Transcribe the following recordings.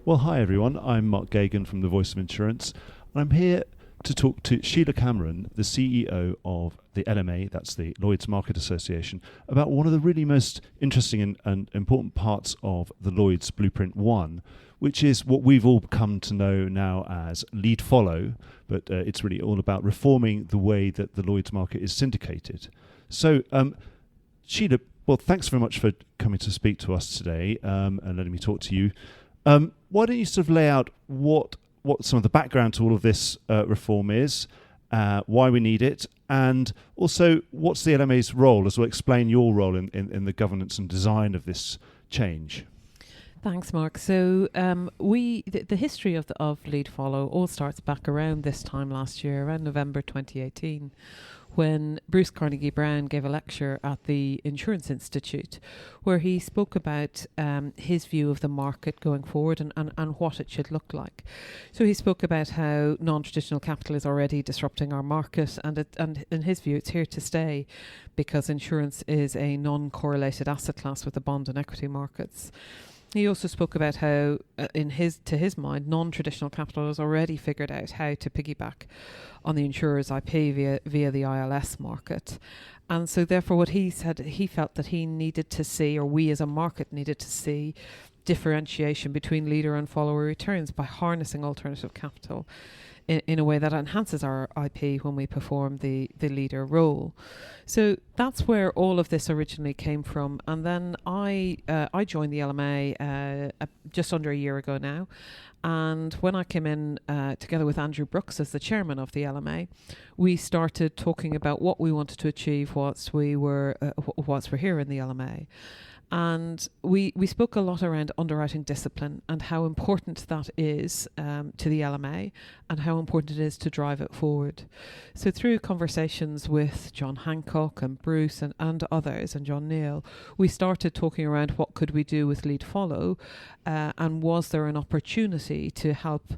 Well, hi everyone. I'm Mark Geoghegan from The Voice of Insurance, and I'm here to talk to Sheila Cameron, the CEO of the LMA, that's the Lloyd's Market Association, about one of the really most interesting and important parts of the Lloyd's Blueprint 1, which is what we've all come to know now as lead follow, but it's really all about reforming the way that the Lloyd's market is syndicated. So, Sheila, well, thanks very much for coming to speak to us today and letting me talk to you. Why don't you sort of lay out what some of the background to all of this reform is, why we need it, and also what's the LMA's role, as well explain your role in the governance and design of this change. Thanks, Mark. So the history of lead follow all starts back around this time last year, around November 2018, when Bruce Carnegie Brown gave a lecture at the Insurance Institute, where he spoke about his view of the market going forward and what it should look like. So he spoke about how non-traditional capital is already disrupting our market, and in his view it's here to stay because insurance is a non-correlated asset class with the bond and equity markets. He also spoke about how, to his mind, non-traditional capital has already figured out how to piggyback on the insurer's IP via the ILS market. And so therefore what he said, he felt that he needed to see, or we as a market needed to see, differentiation between leader and follower returns by harnessing alternative capital in a way that enhances our IP when we perform the leader role. So that's where all of this originally came from. And then I joined the LMA just under a year ago now. And when I came in together with Andrew Brooks as the chairman of the LMA, we started talking about what we wanted to achieve whilst we're here in the LMA. And we spoke a lot around underwriting discipline and how important that is to the LMA and how important it is to drive it forward. So through conversations with John Hancock and Bruce and others and John Neal, we started talking around what could we do with lead follow and was there an opportunity to help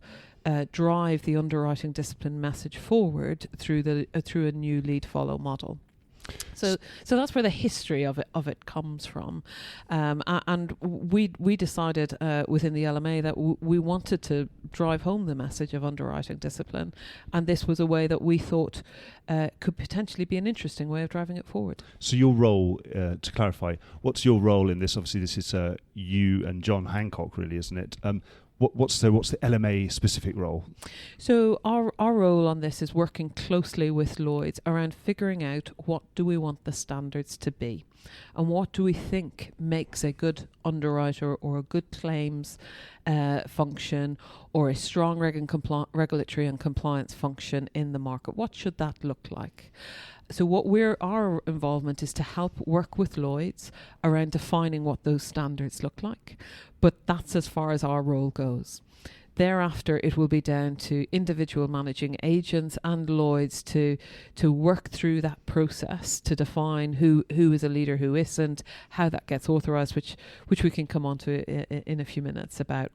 drive the underwriting discipline message forward through a new lead follow model. So that's where the history of it comes from, and we decided within the LMA that we wanted to drive home the message of underwriting discipline, and this was a way that we thought could potentially be an interesting way of driving it forward. So your role, to clarify, what's your role in this? Obviously, this is you and John Hancock, really, isn't it? What's the LMA specific role? So our role on this is working closely with Lloyd's around figuring out what do we want the standards to be and what do we think makes a good underwriter or a good claims function or a strong regulatory and compliance function in the market. What should that look like? So our involvement is to help work with Lloyd's around defining what those standards look like. But that's as far as our role goes. Thereafter, it will be down to individual managing agents and Lloyd's to work through that process to define who is a leader, who isn't, how that gets authorised, which we can come on to in a few minutes about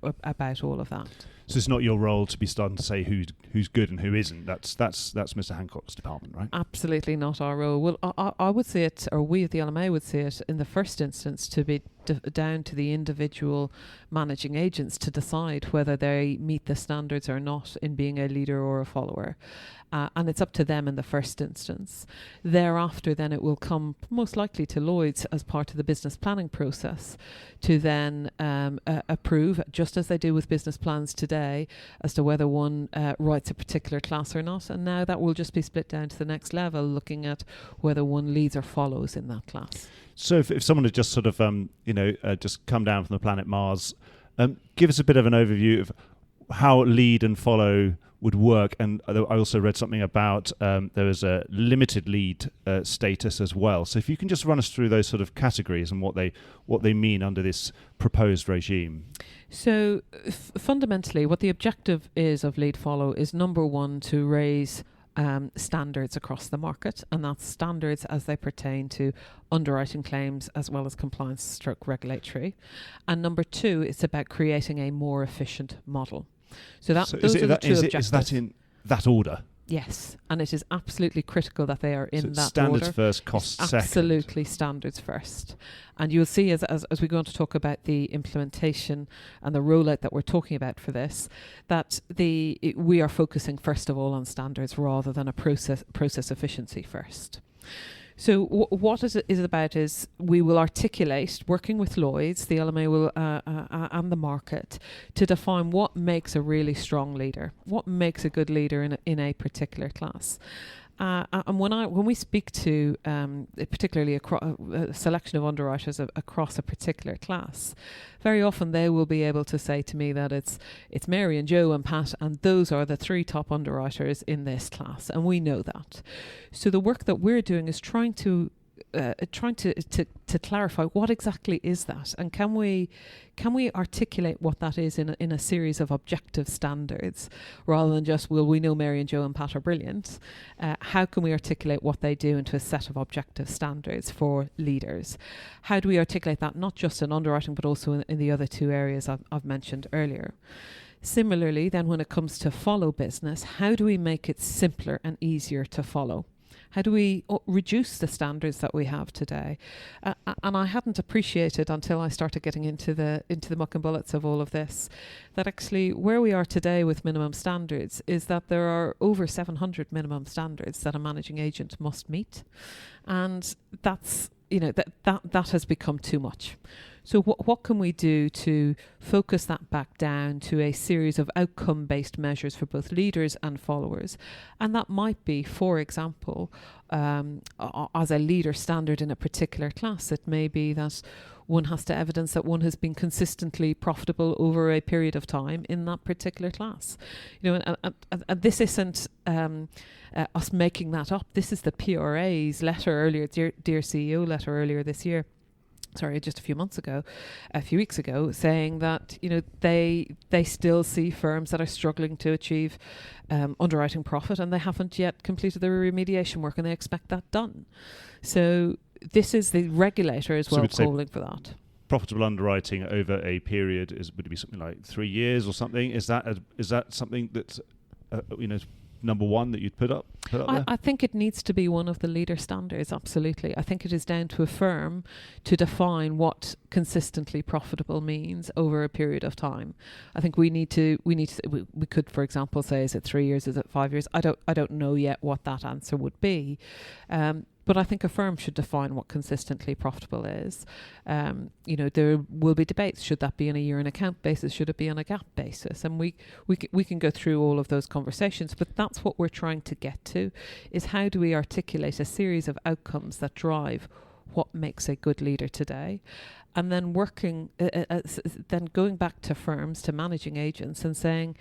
all of that. So it's not your role to be starting to say who's good and who isn't. That's Mr. Hancock's department, right? Absolutely not our role. Well, I would say it, or we at the LMA would say it, in the first instance to be down to the individual managing agents to decide whether they meet the standards or not in being a leader or a follower. And it's up to them in the first instance. Thereafter, then it will come most likely to Lloyd's as part of the business planning process to then approve, just as they do with business plans today, as to whether one writes a particular class or not. And now that will just be split down to the next level, looking at whether one leads or follows in that class. So if someone had just sort of, just come down from the planet Mars, give us a bit of an overview of how lead and follow would work. And I also read something about there was a limited lead status as well. So if you can just run us through those sort of categories and what they mean under this proposed regime. So fundamentally, what the objective is of lead follow is, number one, to raise standards across the market, and that's standards as they pertain to underwriting claims as well as compliance / regulatory. And number two, it's about creating a more efficient model. So those are the two objectives. Is that in that order? Yes, and it is absolutely critical that they are in So that standards order. first, costs second. Absolutely standards first. And you'll see as we go on to talk about the implementation and the rollout that we're talking about for this, that we are focusing first of all on standards rather than a process efficiency first. So what is it about is we will articulate, working with Lloyd's, the LMA will and the market, to define what makes a really strong leader, what makes a good leader in a particular class. And when we speak to particularly a selection of underwriters across a particular class, very often they will be able to say to me that it's Mary and Joe and Pat, and those are the 3 top underwriters in this class, and we know that. So the work that we're doing is trying to clarify what exactly is that, and can we articulate what that is in a series of objective standards rather than just, well, we know Mary and Joe and Pat are brilliant. How can we articulate what they do into a set of objective standards for leaders? How do we articulate that not just in underwriting but also in the other 2 areas I've mentioned earlier? Similarly, then, when it comes to follow business, how do we make it simpler and easier to follow? How do we reduce the standards that we have today? And I hadn't appreciated until I started getting into the muck and bullets of all of this, that actually where we are today with minimum standards is that there are over 700 minimum standards that a managing agent must meet, and that's that has become too much. So what can we do to focus that back down to a series of outcome-based measures for both leaders and followers? And that might be, for example, as a leader standard in a particular class, it may be that one has to evidence that one has been consistently profitable over a period of time in that particular class. And this isn't us making that up. This is the PRA's letter earlier, Dear CEO letter earlier this year. Just a few weeks ago, saying that they still see firms that are struggling to achieve underwriting profit, and they haven't yet completed their remediation work, and they expect that done. So this is the regulator as well calling for that. Profitable underwriting over a period would it be something like 3 years or something? Is that something that's number one that you'd put up there? I think it needs to be one of the leader standards, absolutely. I think it is down to a firm to define what consistently profitable means over a period of time. I think we could, for example, say, is it 3 years, is it 5 years? I don't know yet what that answer would be. But I think a firm should define what consistently profitable is. There will be debates. Should that be on a year and account basis? Should it be on a gap basis? And we can go through all of those conversations. But that's what we're trying to get to, is how do we articulate a series of outcomes that drive what makes a good leader today, and then then going back to firms, to managing agents, and saying,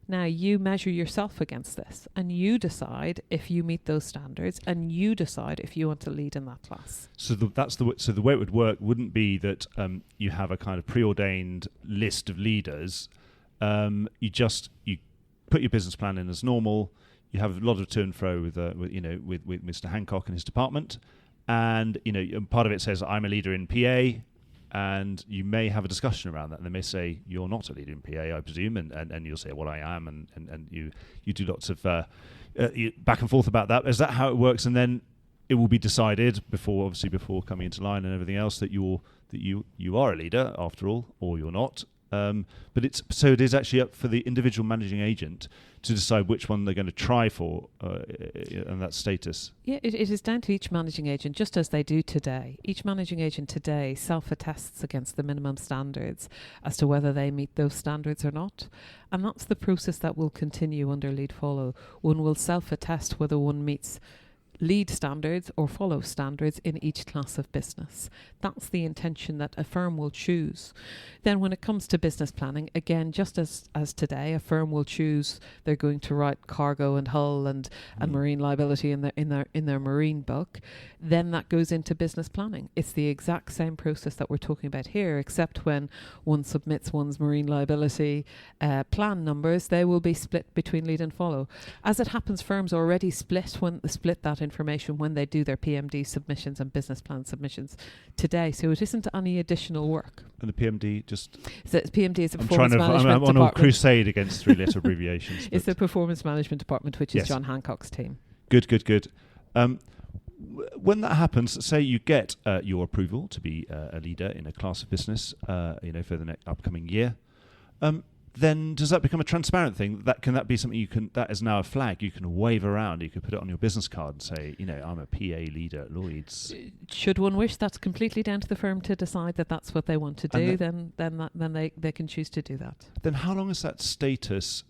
now you measure yourself against this, and you decide if you meet those standards, and you decide if you want to lead in that class. So the way it would work wouldn't be that you have a kind of preordained list of leaders. You put your business plan in as normal. You have a lot of to and fro with Mr. Hancock and his department, and part of it says I'm a leader in PA. And you may have a discussion around that. And they may say, you're not a leader in PA, I presume. And you'll say, well, I am. And you do lots of back and forth about that. Is that how it works? And then it will be decided before coming into line and everything else that you are a leader after all, or you're not. But it is actually up for the individual managing agent to decide which one they're going to try for and that status. Yeah, it is down to each managing agent, just as they do today. Each managing agent today self-attests against the minimum standards as to whether they meet those standards or not. And that's the process that will continue under Lead Follow. One will self-attest whether one meets lead standards or follow standards in each class of business. That's the intention that a firm will choose. Then when it comes to business planning, again, just as today, a firm will choose they're going to write cargo and hull and marine liability in their marine book. Then that goes into business planning. It's the exact same process that we're talking about here, except when one submits one's marine liability plan numbers, they will be split between lead and follow. As it happens, firms already split that information when they do their PMD submissions and business plan submissions today. So it isn't any additional work. And the PMD just... So PMD is a I'm performance management I'm on a department. crusade against three-letter abbreviations. It's the performance management department, which is Yes. John Hancock's team. Good. When that happens, say you get your approval to be a leader in a class of business, for the next upcoming year, then does that become a transparent thing? Can that be something that is now a flag you can wave around? You could put it on your business card and say, I'm a PA leader at Lloyd's. Should one wish, that's completely down to the firm to decide that that's what they want to do. Then they can choose to do that. Then how long is that status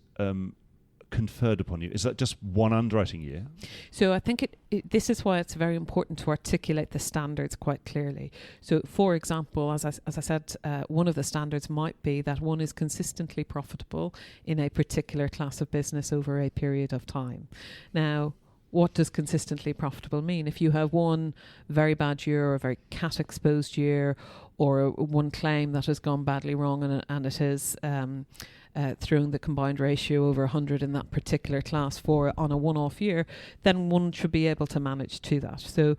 conferred upon you? Is that just one underwriting year? So I think this is why it's very important to articulate the standards quite clearly. So, for example, as I said, one of the standards might be that one is consistently profitable in a particular class of business over a period of time. Now, what does consistently profitable mean? If you have one very bad year or a very cat-exposed year, or one claim that has gone badly wrong and it has thrown the combined ratio over 100 in that particular class on a one-off year, then one should be able to manage to that. So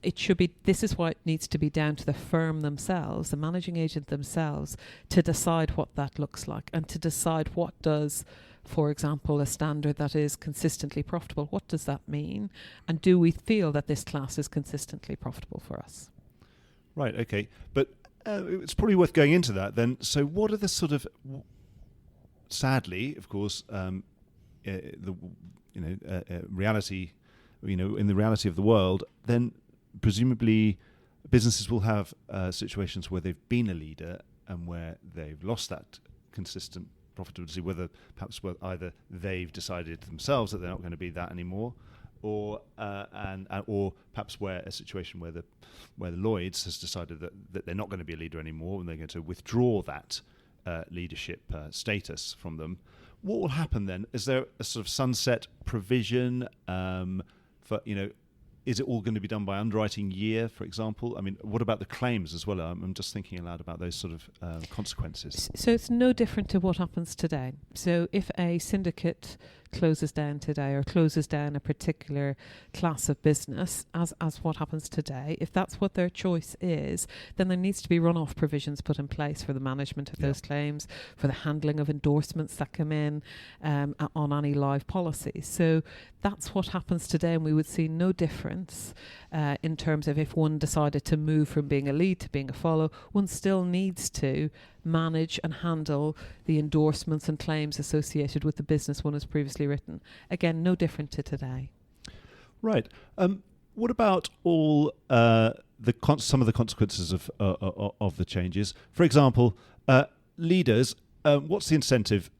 it should be. This is why it needs to be down to the firm themselves, the managing agent themselves, to decide what that looks like and to decide what does, for example, a standard that is consistently profitable, what does that mean? And do we feel that this class is consistently profitable for us? Right, okay. But it's probably worth going into that then. So what are the sort of... Sadly, of course, reality, in the reality of the world, then presumably businesses will have situations where they've been a leader and where they've lost that consistent profitability, whether either they've decided themselves that they're not going to be that anymore, or perhaps where a situation where the Lloyd's has decided that they're not going to be a leader anymore and they're going to withdraw that leadership status from them. What will happen then? Is there a sort of sunset provision for, is it all going to be done by underwriting year, for example? I mean, what about the claims as well? I'm just thinking aloud about those sort of consequences. So it's no different to what happens today. So if a syndicate closes down today or closes down a particular class of business, as what happens today, if that's what their choice is, then there needs to be run-off provisions put in place for the management of those claims, for the handling of endorsements that come in on any live policies. So that's what happens today, and we would see no difference in terms of if one decided to move from being a lead to being a follow. One still needs to manage and handle the endorsements and claims associated with the business one has previously written. Again, no different to today. Right. What about all some of the consequences of the changes? For example, leaders. What's the incentive?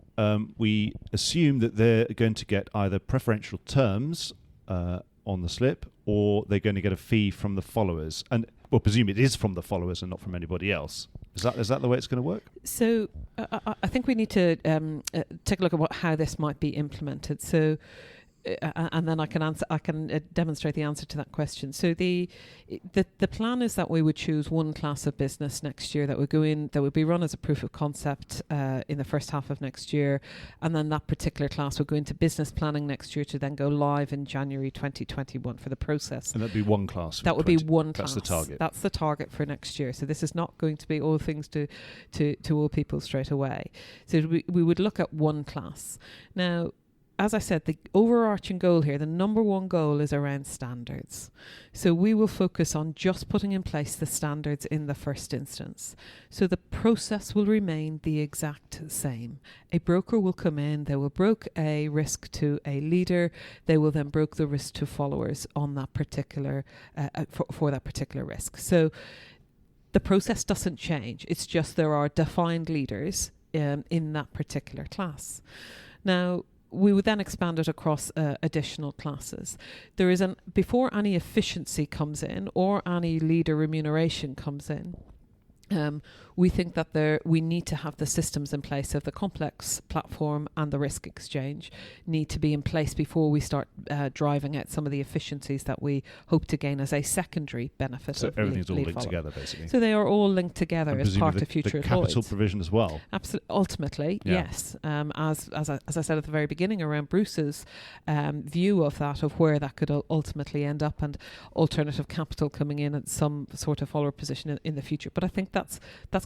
We assume that they're going to get either preferential terms on the slip, or they're going to get a fee from the followers, and presume it is from the followers and not from anybody else. Is that the way it's going to work? So I think we need to take a look at how this might be implemented. So. And then I can demonstrate the answer to that question. So the plan is that we would choose one class of business next year that would be run as a proof of concept in the first half of next year, and then that particular class would go into business planning next year to then go live in January 2021 for the process. And that'd be one class. That would be one class. That's the target. That's the target for next year. So this is not going to be all things to all people straight away. So we would look at one class. Now, as I said, the overarching goal here, the number one goal is around standards. So we will focus on just putting in place the standards in the first instance. So the process will remain the exact same. A broker will come in, they will broker a risk to a leader, they will then broker the risk to followers on that particular, for that particular risk. So the process doesn't change, it's just there are defined leaders in that particular class. Now, we would then expand it across additional classes. There is before any efficiency comes in or any leader remuneration comes in, We think that we need to have the systems in place of the complex platform and the risk exchange need to be in place before we start driving out some of the efficiencies that we hope to gain as a secondary benefit. So of everything's all lead linked follow. together, basically. So they are all linked together And as part presumably of future the at capital Lloyd's. provision as well. Absolutely, ultimately, Yeah. yes. As I said at the very beginning, around Bruce's view of that, of where that could ultimately end up, and alternative capital coming in at some sort of follower position in the future. But I think that's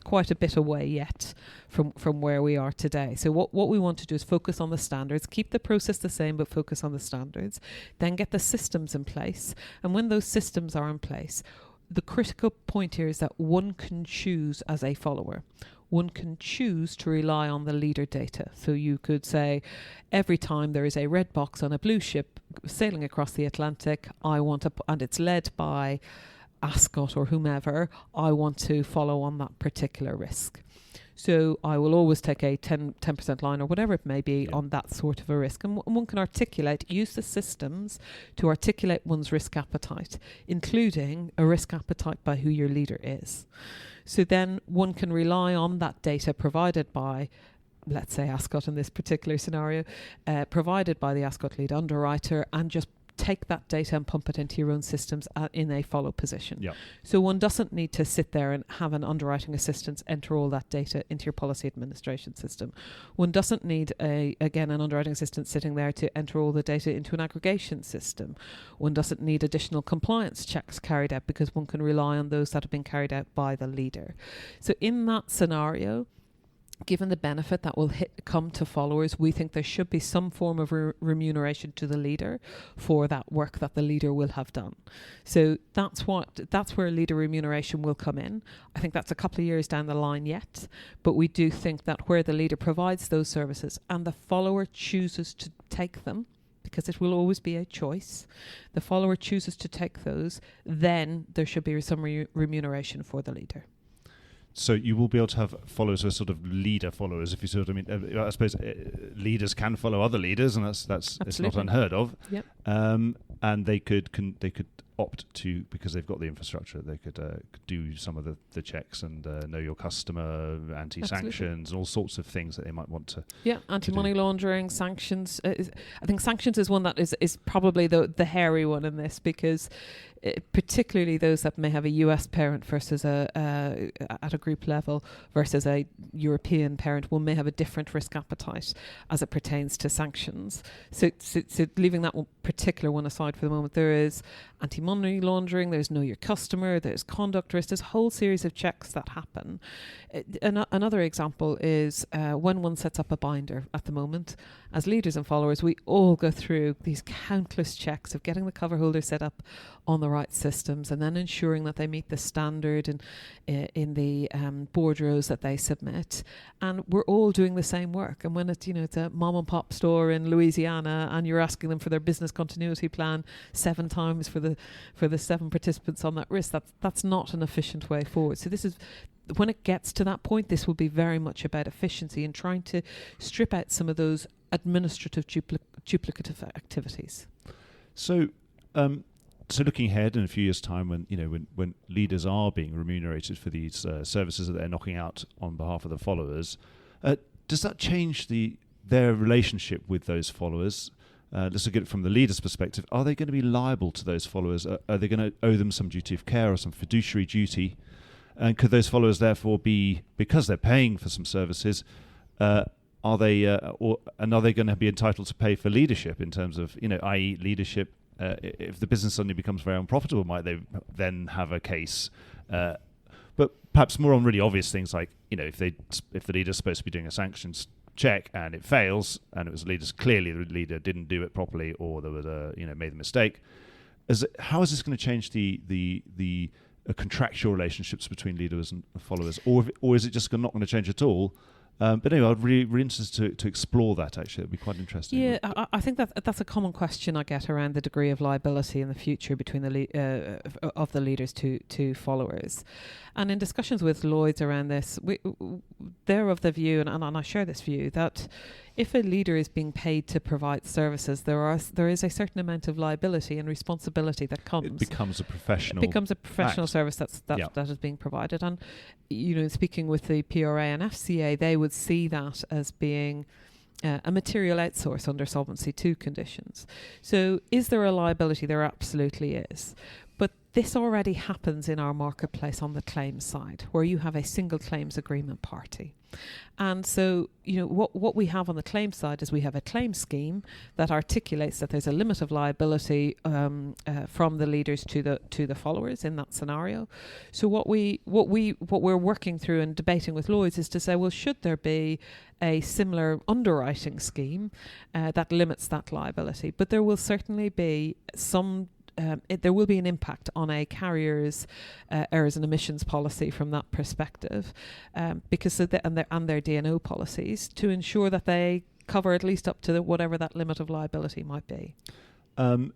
quite a bit away yet from where we are today. So what we want to do is focus on the standards, keep the process the same, but focus on the standards, then get the systems in place. And when those systems are in place, the critical point here is that one can choose as a follower. One can choose to rely on the leader data. So you could say, every time there is a red box on a blue ship sailing across the Atlantic, and it's led by Ascot or whomever, I want to follow on that particular risk. So I will always take a 10% line or whatever it may be on that sort of a risk. And one can use the systems to articulate one's risk appetite, including a risk appetite by who your leader is. So then one can rely on that data provided by, let's say, Ascot in this particular scenario, provided by the Ascot lead underwriter, and just take that data and pump it into your own systems in a follow position. Yeah. So one doesn't need to sit there and have an underwriting assistant enter all that data into your policy administration system. One doesn't need an underwriting assistant sitting there to enter all the data into an aggregation system. One doesn't need additional compliance checks carried out, because one can rely on those that have been carried out by the leader. So in that scenario, given the benefit that will come to followers, we think there should be some form of remuneration to the leader for that work that the leader will have done. So that's where leader remuneration will come in. I think that's a couple of years down the line yet, but we do think that where the leader provides those services and the follower chooses to take them, because it will always be a choice, the follower chooses to take those, then there should be some remuneration for the leader. So you will be able to have followers who are sort of leader followers, if you sort of mean. I suppose leaders can follow other leaders, and that's it's not unheard of. Yep. And they could opt to, because they've got the infrastructure, they could do some of the checks and know your customer, anti-sanctions, and all sorts of things that they might want to. Yeah, anti-money laundering, sanctions. I think sanctions is one that is probably the hairy one in this, because particularly those that may have a US parent versus at a group level versus a European parent, one may have a different risk appetite as it pertains to sanctions. So leaving that one particular one aside for the moment, there is anti-money laundering, there's know your customer, there's conduct risk, there's a whole series of checks that happen. Another example is when one sets up a binder at the moment, as leaders and followers, we all go through these countless checks of getting the cover holder set up on the right systems, and then ensuring that they meet the standard in the bordereaux that they submit. And we're all doing the same work. And when it's a mom and pop store in Louisiana, and you're asking them for their business continuity plan 7 times for the 7 participants on that risk, that's not an efficient way forward. So this is, when it gets to that point, this will be very much about efficiency and trying to strip out some of those administrative duplicative activities. So looking ahead in a few years' time, when leaders are being remunerated for these services that they're knocking out on behalf of the followers, does that change their relationship with those followers? Let's look at it from the leader's perspective. Are they going to be liable to those followers? Are they going to owe them some duty of care or some fiduciary duty? And could those followers therefore be, because they're paying for some services, are they going to be entitled to pay for leadership in terms of, i.e. leadership? If the business suddenly becomes very unprofitable, might they then have a case? But perhaps more on really obvious things like, if the leader's supposed to be doing a sanctions check and it fails, and it was clearly the leader didn't do it properly, or there was made the mistake. How is this going to change the contractual relationships between leaders and followers, or is it just not going to change at all? But anyway, I'd really interested to explore that. Actually, it'd be quite interesting. Yeah, I think that's a common question I get around the degree of liability in the future between of the leaders to followers. And in discussions with Lloyd's around this, they're of the view, and I share this view, that if a leader is being paid to provide services, there is a certain amount of liability and responsibility that comes. It becomes a professional. It becomes a professional act. service that is being provided. And speaking with the PRA and FCA, they would see that as being a material outsource under Solvency II conditions. So is there a liability? There absolutely is. But this already happens in our marketplace on the claims side, where you have a single claims agreement party. And so, what we have on the claims side is we have a claim scheme that articulates that there's a limit of liability from the leaders to the followers in that scenario. So what we're working through and debating with Lloyd's is to say, well, should there be a similar underwriting scheme that limits that liability? But there will certainly be some. There will be an impact on a carrier's errors and omissions policy from that perspective, because of their D&O policies, to ensure that they cover at least up to whatever that limit of liability might be. And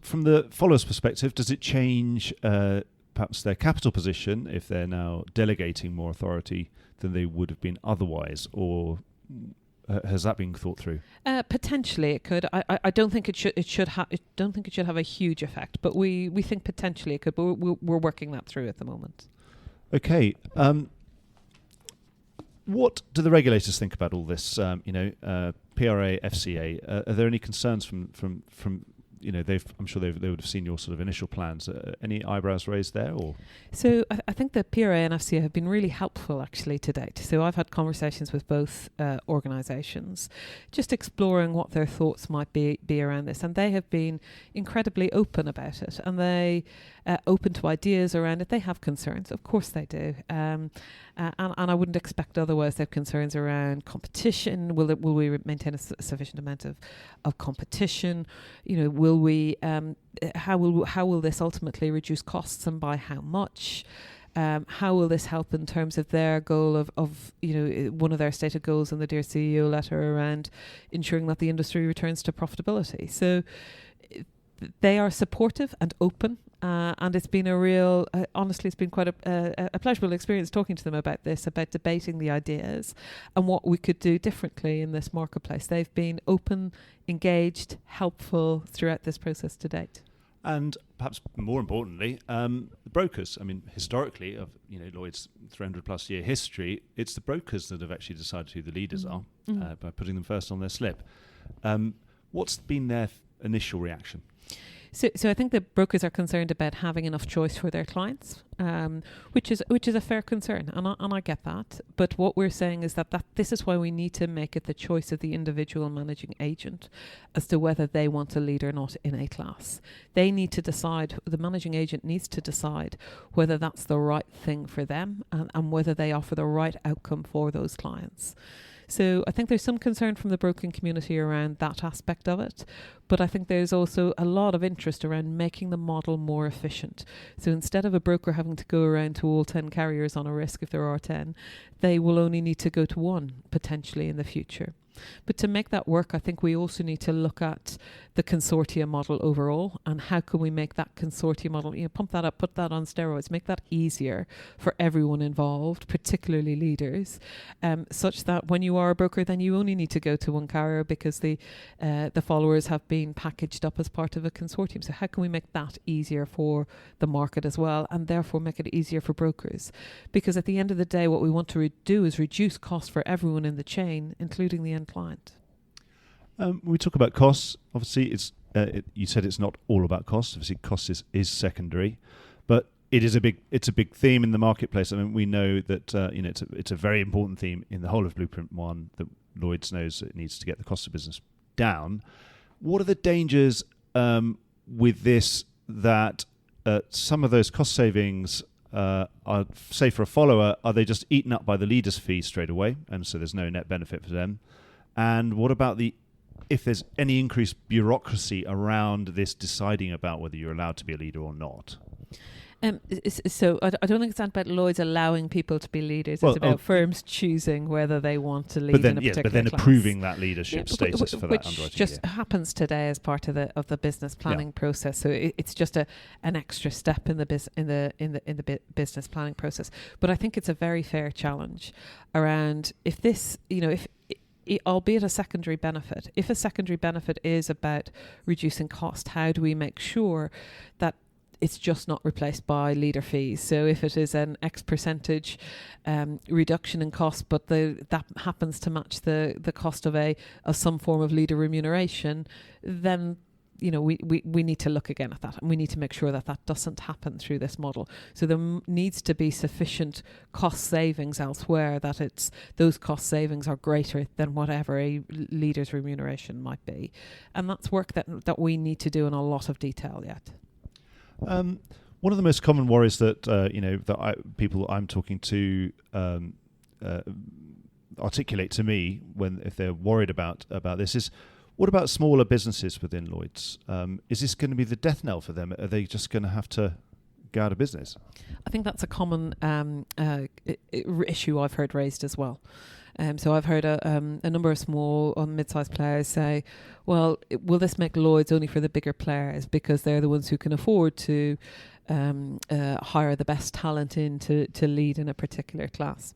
from the follower's perspective, does it change perhaps their capital position if they're now delegating more authority than they would have been otherwise, or has that been thought through? Potentially, it could. I don't think it should have a huge effect, but we think potentially it could. But we're working that through at the moment. Okay. What do the regulators think about all this? PRA, FCA. Are there any concerns from I'm sure they would have seen your sort of initial plans. Any eyebrows raised there, or? So I think the PRA and FCA have been really helpful actually to date. So I've had conversations with both organisations, just exploring what their thoughts might be around this, and they have been incredibly open about it, and they open to ideas around it. They have concerns, of course they do, and I wouldn't expect otherwise. They have concerns around competition. Will we maintain a sufficient amount of competition? Will we? How will this ultimately reduce costs, and by how much? How will this help in terms of their goal of one of their stated goals in the Dear CEO letter around ensuring that the industry returns to profitability? So they are supportive and open, and it's been a real, honestly, it's been quite a pleasurable experience talking to them about this, about debating the ideas and what we could do differently in this marketplace. They've been open, engaged, helpful throughout this process to date. And perhaps more importantly, the brokers. I mean, historically, of Lloyd's 300+ year history, it's the brokers that have actually decided who the leaders are by putting them first on their slip. What's been their initial reaction? So I think the brokers are concerned about having enough choice for their clients, which is a fair concern, and I get that. But what we're saying is that this is why we need to make it the choice of the individual managing agent as to whether they want a lead or not in a class. They need to decide, the managing agent needs to decide whether that's the right thing for them and whether they offer the right outcome for those clients. So I think there's some concern from the broking community around that aspect of it, but I think there's also a lot of interest around making the model more efficient. So instead of a broker having to go around to all 10 carriers on a risk, if there are 10, they will only need to go to one potentially in the future. But to make that work, I think we also need to look at the consortium model overall, and how can we make that consortium model, pump that up, put that on steroids, make that easier for everyone involved, particularly leaders, such that when you are a broker, then you only need to go to one carrier because the followers have been packaged up as part of a consortium. So how can we make that easier for the market as well, and therefore make it easier for brokers? Because at the end of the day, what we want to do is reduce costs for everyone in the chain, including the end client. When we talk about costs, obviously you said it's not all about costs. Obviously, cost is secondary, but it's a big theme in the marketplace. I mean, we know that it's a very important theme in the whole of Blueprint 1 that Lloyd's knows it needs to get the cost of business down. What are the dangers with this, that some of those cost savings are, say for a follower, are they just eaten up by the leader's fee straight away, and so there's no net benefit for them? And what about if there's any increased bureaucracy around this deciding about whether you're allowed to be a leader or not? So I don't think it's about Lloyd's allowing people to be leaders. It's about firms choosing whether they want to lead in a particular but then class. approving that leadership status for that which underwriting just happens today as part of the business planning process. So it's just an extra step in the business planning process. But I think it's a very fair challenge around if this, albeit a secondary benefit. If a secondary benefit is about reducing cost, how do we make sure that it's just not replaced by leader fees? So if it is an X percentage reduction in cost, but that happens to match the cost of some form of leader remuneration, then we need to look again at that, and we need to make sure that doesn't happen through this model. So there needs to be sufficient cost savings elsewhere, that those cost savings are greater than whatever a leader's remuneration might be. And that's work that we need to do in a lot of detail yet. One of the most common worries that people I'm talking to articulate to me if they're worried about this is, what about smaller businesses within Lloyd's? Is this going to be the death knell for them? Are they just going to have to go out of business? I think that's a common issue I've heard raised as well. So I've heard a number of small or mid-sized players say, well, will this make Lloyd's only for the bigger players because they're the ones who can afford to hire the best talent in to lead in a particular class?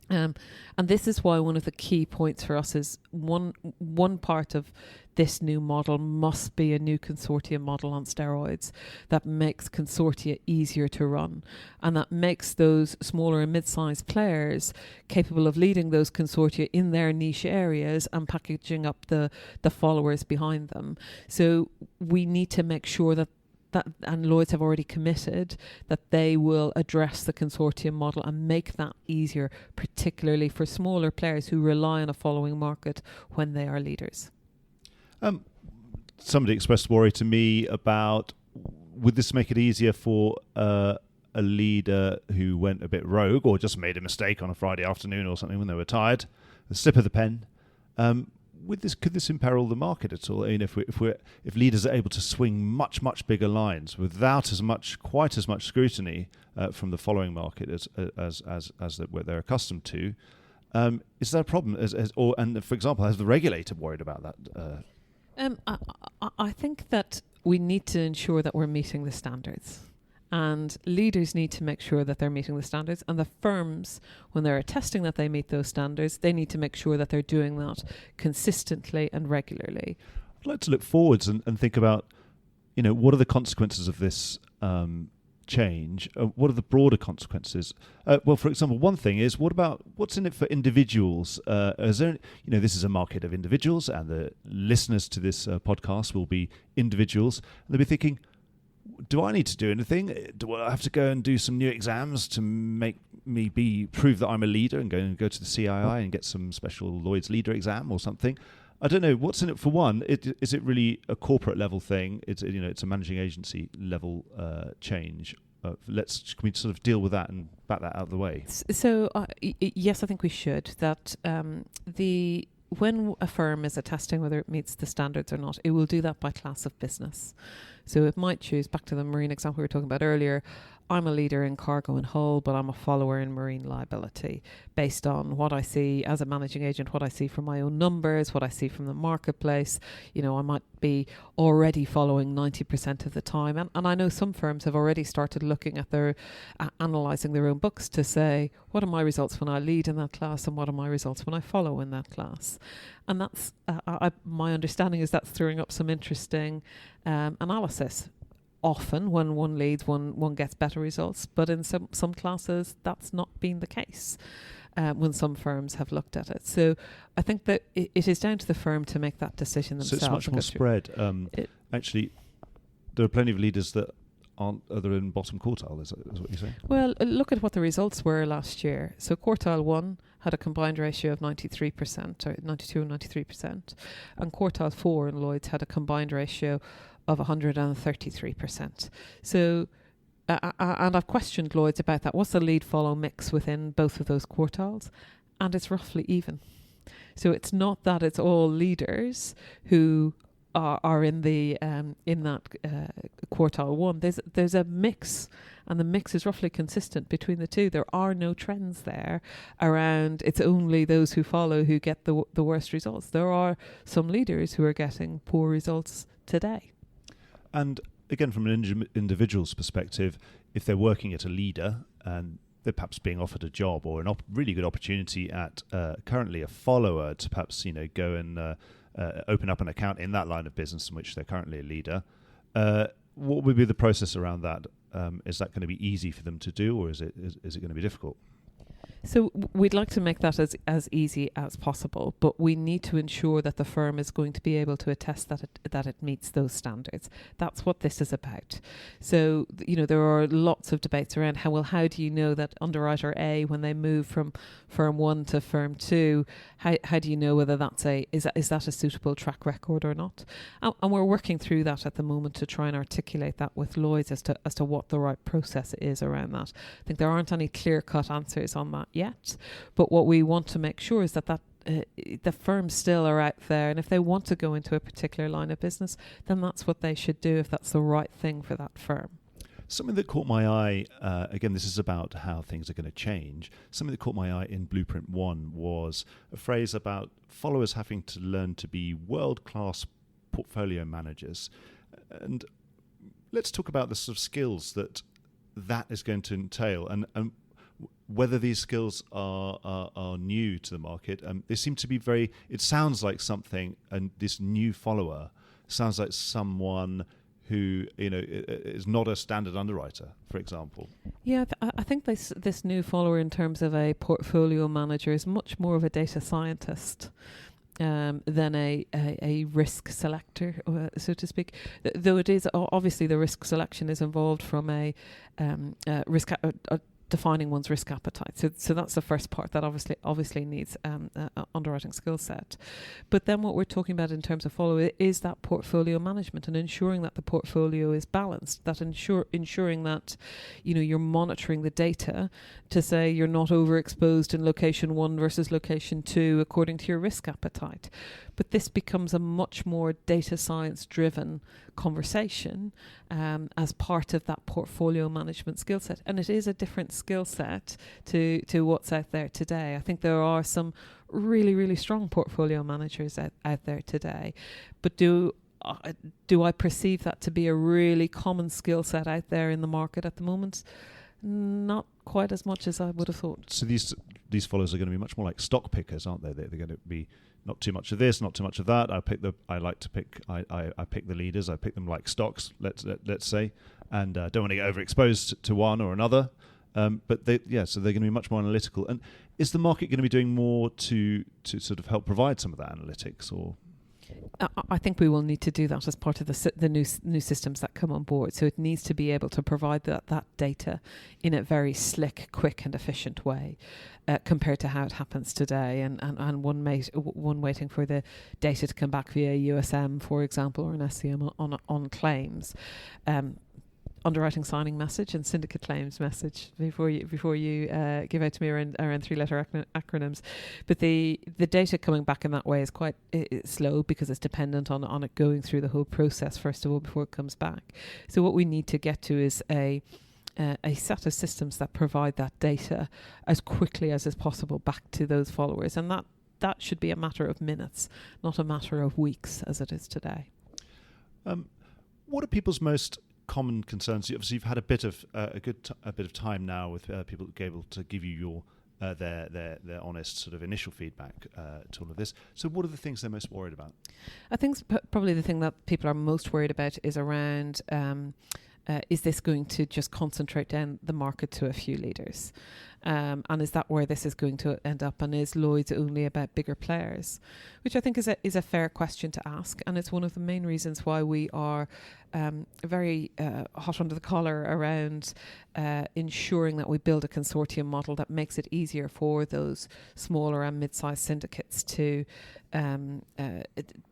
And this is why one of the key points for us is one part of this new model must be a new consortium model on steroids that makes consortia easier to run, and that makes those smaller and mid-sized players capable of leading those consortia in their niche areas and packaging up the followers behind them. So we need to make sure that, and Lloyd's have already committed that they will address the consortium model and make that easier, particularly for smaller players who rely on a following market when they are leaders. Somebody expressed worry to me about, would this make it easier for a leader who went a bit rogue or just made a mistake on a Friday afternoon or something when they were tired, the slip of the pen? Could this imperil the market at all? I mean, if leaders are able to swing much bigger lines without quite as much scrutiny from the following market as what they're accustomed to, is that a problem? And for example, has the regulator worried about that? I think that we need to ensure that we're meeting the standards. And leaders need to make sure that they're meeting the standards. And the firms, when they're attesting that they meet those standards, they need to make sure that they're doing that consistently and regularly. I'd like to look forwards and think about, what are the consequences of this change? What are the broader consequences? Well, for example, one thing is, what's in it for individuals? Is there, this is a market of individuals, and the listeners to this podcast will be individuals. And they'll be thinking, do I need to do anything? Do I have to go and do some new exams to make me prove that I'm a leader and go to the CII and get some special Lloyd's leader exam or something? I don't know. What's in it for one? Is it really a corporate level thing? It's a managing agency level change. Can we sort of deal with that and bat that out of the way? So yes, I think we should. That when a firm is attesting whether it meets the standards or not, it will do that by class of business. So it might choose, back to the marine example we were talking about earlier, I'm a leader in cargo and hull, but I'm a follower in marine liability, based on what I see as a managing agent, what I see from my own numbers, what I see from the marketplace. I might be already following 90% of the time. And I know some firms have already started looking at analysing their own books to say, what are my results when I lead in that class and what are my results when I follow in that class? And that's, my understanding is that's throwing up some interesting analysis. Often when one leads, one gets better results, but in some classes that's not been the case when some firms have looked at it. So I think that it is down to the firm to make that decision themselves. So it's much more spread. Actually, there are plenty of leaders that aren't other in bottom quartile, is what you're saying? Well, look at what the results were last year. So quartile 1 had a combined ratio of 93%, or 92 and 93%, and quartile 4 in Lloyd's had a combined ratio of 133%. So, and I've questioned Lloyd's about that. What's the lead-follow mix within both of those quartiles? And it's roughly even. So it's not that it's all leaders who are in the in that quartile 1. There's a mix, and the mix is roughly consistent between the two. There are no trends there around it's only those who follow who get the worst results. There are some leaders who are getting poor results today. And again, from an individual's perspective, if they're working at a leader and they're perhaps being offered a job or really good opportunity at currently a follower to perhaps go and open up an account in that line of business in which they're currently a leader. What would be the process around that? Is that going to be easy for them to do, or is it going to be difficult? So we'd like to make that as easy as possible, but we need to ensure that the firm is going to be able to attest that it meets those standards. That's what this is about. So, there are lots of debates around how do you know that underwriter A, when they move from firm 1 to firm 2, how do you know whether is that a suitable track record or not? And we're working through that at the moment to try and articulate that with Lloyd's as to what the right process is around that. I think there aren't any clear-cut answers on that yet, but what we want to make sure is that the firms still are out there, and if they want to go into a particular line of business, then that's what they should do if that's the right thing for that firm. Something that caught my eye, again, this is about how things are going to change. Something that caught my eye in Blueprint 1 was a phrase about followers having to learn to be world-class portfolio managers. And let's talk about the sort of skills that is going to entail, and whether these skills are new to the market. They seem to be it sounds like something, and this new follower sounds like someone who is not a standard underwriter, for example. Yeah, I think this new follower in terms of a portfolio manager is much more of a data scientist than a risk selector, so to speak. Though it is obviously the risk selection is involved from a risk defining one's risk appetite. So that's the first part that obviously needs underwriting skill set. But then what we're talking about in terms of follow is that portfolio management and ensuring that the portfolio is balanced, that ensuring that you're monitoring the data to say you're not overexposed in location 1 versus location 2 according to your risk appetite. But this becomes a much more data science driven conversation as part of that portfolio management skill set. And it is a different skill set to what's out there today. I think there are some really, really strong portfolio managers out there today. But do I perceive that to be a really common skill set out there in the market at the moment? Not quite as much as I would have thought. So these followers are going to be much more like stock pickers, aren't they? They're going to be not too much of this, not too much of that. I pick the leaders. I pick them like stocks. Let's say, and don't want to get overexposed to one or another. But so they're going to be much more analytical. And is the market going to be doing more to sort of help provide some of that analytics, or? I think we will need to do that as part of the new systems that come on board. So it needs to be able to provide that data in a very slick, quick and efficient way compared to how it happens today. And one waiting for the data to come back via USM, for example, or an SCM on claims. Underwriting signing message and syndicate claims message before you give out to me around 3-letter acronyms. But the data coming back in that way is quite slow because it's dependent on it going through the whole process first of all before it comes back. So what we need to get to is a set of systems that provide that data as quickly as is possible back to those followers, and that should be a matter of minutes, not a matter of weeks as it is today. What are people's most common concerns? Obviously, you've had a bit of time now with people able to give you your their honest sort of initial feedback to all of this. So, what are the things they're most worried about? I think probably the thing that people are most worried about is around. Is this going to just concentrate down the market to a few leaders? And is that where this is going to end up? And is Lloyd's only about bigger players? Which I think is a fair question to ask. And it's one of the main reasons why we are very hot under the collar around ensuring that we build a consortium model that makes it easier for those smaller and mid-sized syndicates to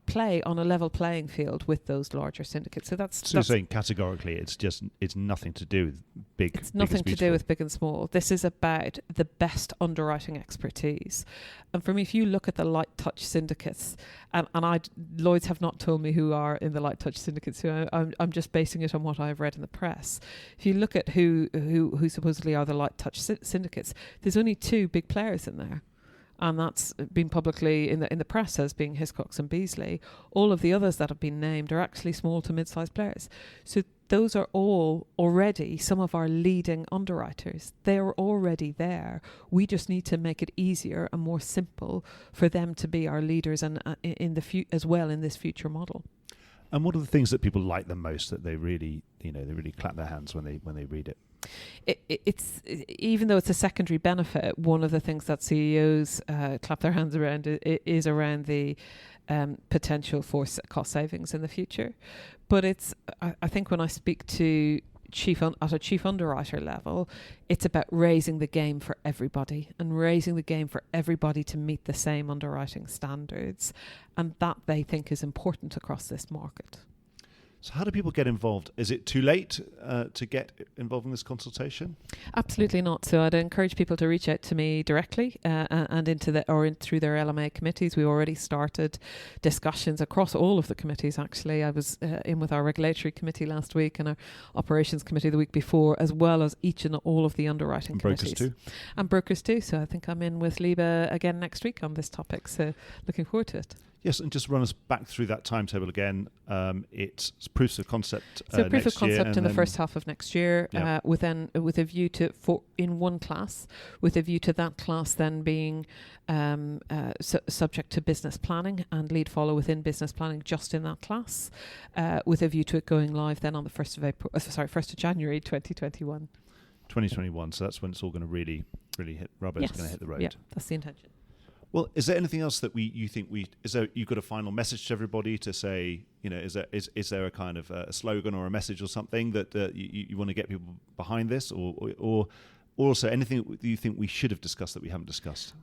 play on a level playing field with those larger syndicates. So that's you're saying categorically it's nothing to do with big. It's nothing to do with big and small. This is about the best underwriting expertise. And for me, if you look at the light touch syndicates, and Lloyd's have not told me who are in the light touch syndicates, so I'm just basing it on what I've read in the press. If you look at who supposedly are the light touch syndicates, there's only 2 big players in there. And that's been publicly in the press as being Hiscox and Beazley. All of the others that have been named are actually small to mid-sized players. So those are all already some of our leading underwriters. They're already there. We just need to make it easier and more simple for them to be our leaders and as well in this future model. And what are the things that people like the most, that they really clap their hands when they read it? It's even though it's a secondary benefit, one of the things that CEOs clap their hands around is around the potential for cost savings in the future. But I think when I speak to at a chief underwriter level, it's about raising the game for everybody and raising the game for everybody to meet the same underwriting standards, and that they think is important across this market. So how do people get involved? Is it too late to get involved in this consultation? Absolutely not. So I'd encourage people to reach out to me directly and through their LMA committees. We already started discussions across all of the committees, actually. I was in with our regulatory committee last week and our operations committee the week before, as well as each and all of the underwriting and committees. Brokers too? And brokers too. So I think I'm in with Liba again next week on this topic. So looking forward to it. Yes, and just run us back through that timetable again. It's proofs of concept. So proof of concept in the first half of next year, Yeah. with a view to in one class, with a view to that class then being subject to business planning and lead follow within business planning just in that class, with a view to it going live then on the 1st of January 2021. 2021. So that's when it's all going to really hit rubber. Yes. It's going to hit the road. Yeah, that's the intention. Well, is there anything else that you've got a final message to everybody to say, is there a kind of a slogan or a message or something that you want to get people behind this, or also anything that you think we should have discussed that we haven't discussed?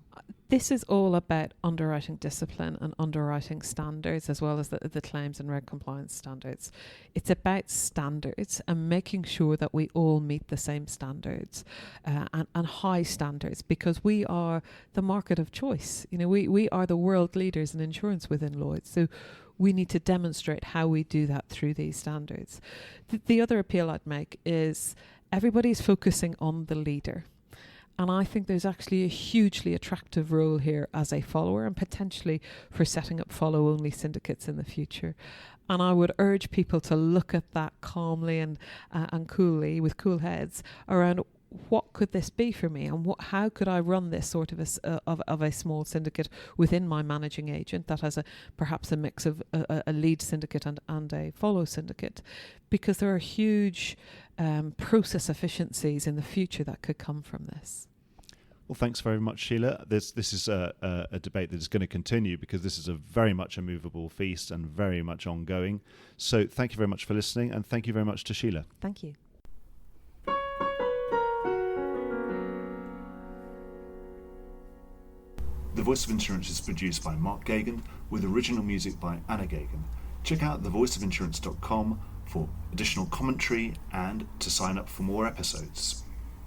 This is all about underwriting discipline and underwriting standards, as well as the claims and reg compliance standards. It's about standards and making sure that we all meet the same standards and high standards, because we are the market of choice. We are the world leaders in insurance within Lloyd. So we need to demonstrate how we do that through these standards. The other appeal I'd make is everybody's focusing on the leader. And I think there's actually a hugely attractive role here as a follower and potentially for setting up follow-only syndicates in the future. And I would urge people to look at that calmly and coolly, with cool heads, around what could this be for me, and how could I run this sort of a small syndicate within my managing agent that has perhaps a mix of a lead syndicate and a follow syndicate, because there are huge process efficiencies in the future that could come from this. Well, thanks very much, Sheila. This is a debate that is going to continue, because this is very much a movable feast and very much ongoing. So thank you very much for listening, and thank you very much to Sheila. Thank you. The Voice of Insurance is produced by Mark Geoghegan, with original music by Anna Geoghegan. Check out thevoiceofinsurance.com for additional commentary and to sign up for more episodes.